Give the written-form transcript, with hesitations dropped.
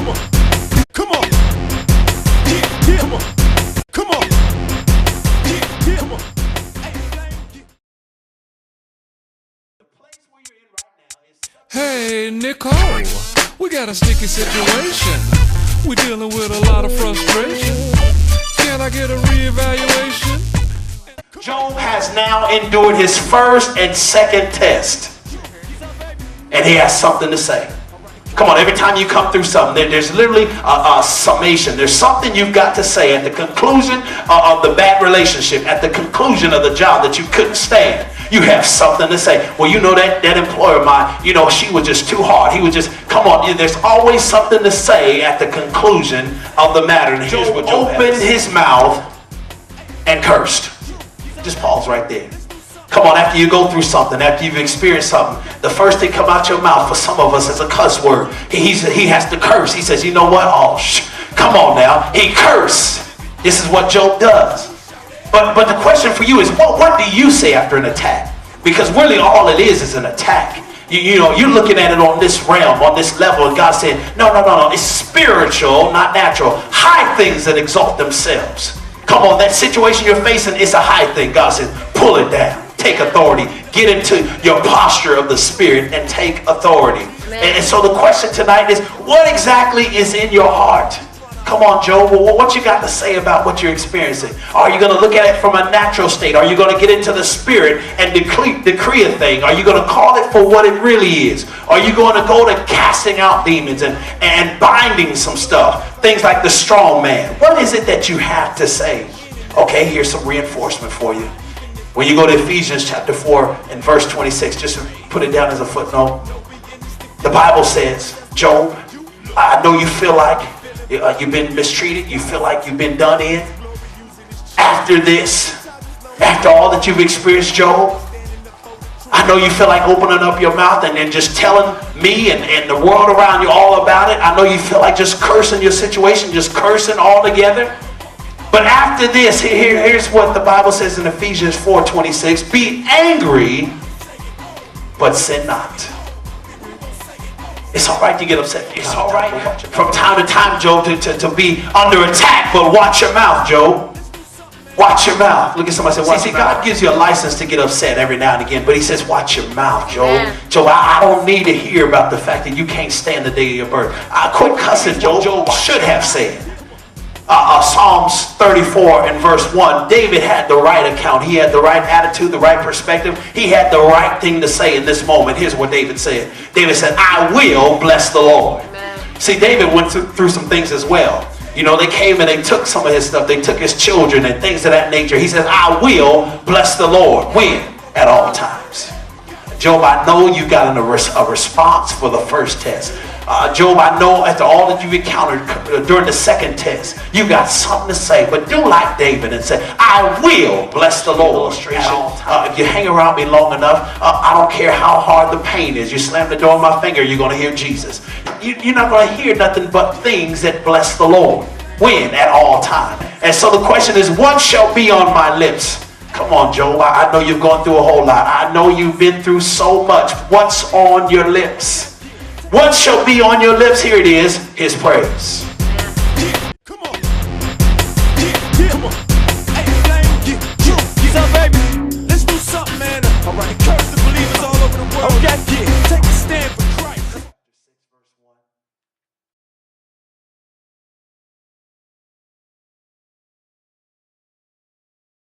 Come on. Come on. Yeah, yeah. Come on. Come on. Yeah, yeah. Come on. Hey, Nicole, we got a sticky situation. We're dealing with a lot of frustration. Can I get a reevaluation? Job has now endured his first and second test. And he has something to say. Come on, every time you come through something, there's literally a summation. There's something you've got to say at the conclusion of the bad relationship, at the conclusion of the job that you couldn't stand. You have something to say. Well, you know that employer of mine, you know, she was just too hard. He was just, come on, there's always something to say at the conclusion of the matter. And here's what Job opened his mouth and cursed. Just pause right there. Come on, after you go through something, after you've experienced something, the first thing come out your mouth for some of us is a cuss word. He has to curse. He says, you know what? Oh, come on now. He cursed. This is what Job does. But the question for you is, what do you say after an attack? Because really all it is an attack. You know, you're looking at it on this realm, on this level, and God said, no. It's spiritual, not natural. High things that exalt themselves. Come on, that situation you're facing is a high thing. God says, pull it down. Take authority. Get into your posture of the Spirit and take authority. And so the question tonight is, what exactly is in your heart? Come on, Job. Well, what you got to say about what you're experiencing? Are you going to look at it from a natural state? Are you going to get into the Spirit and decree a thing? Are you going to call it for what it really is? Are you going to go to casting out demons and binding some stuff? Things like the strong man. What is it that you have to say? Okay, here's some reinforcement for you. When you go to Ephesians chapter 4 and verse 26, just put it down as a footnote. The Bible says, Job, I know you feel like you've been mistreated. You feel like you've been done in. After this, after all that you've experienced, Job, I know you feel like opening up your mouth and then just telling me and the world around you all about it. I know you feel like just cursing your situation, just cursing all together. But after this, here's what the Bible says in Ephesians 4:26. Be angry, but sin not. It's all right to get upset. It's all right from time to time, Job, to be under attack. But watch your mouth, Job. Watch your mouth. Look at somebody say, watch your mouth. God gives you a license to get upset every now and again. But he says, watch your mouth, Job. Yeah. Job, I don't need to hear about the fact that you can't stand the day of your birth. I quit cussing, Job. Job should have said. Psalms 34 and verse 1, David had the right account. He had the right attitude, the right perspective. He had the right thing to say in this moment. Here's what David said. David said, I will bless the Lord. Amen. See, David went through some things as well. You know, they came and they took some of his stuff. They took his children and things of that nature. He says, I will bless the Lord. When? At all times. Job, I know you got a response for the first test. Job, I know after all that you've encountered during the second test, you got something to say. But do like David and say, I will bless the Lord. If you hang around me long enough, I don't care how hard the pain is. You slam the door on my finger, you're going to hear Jesus. You're not going to hear nothing but things that bless the Lord. When? At all time. And so the question is, what shall be on my lips? Come on, Job. I know you've gone through a whole lot. I know you've been through so much. What's on your lips? What shall be on your lips? Here it is, his praise.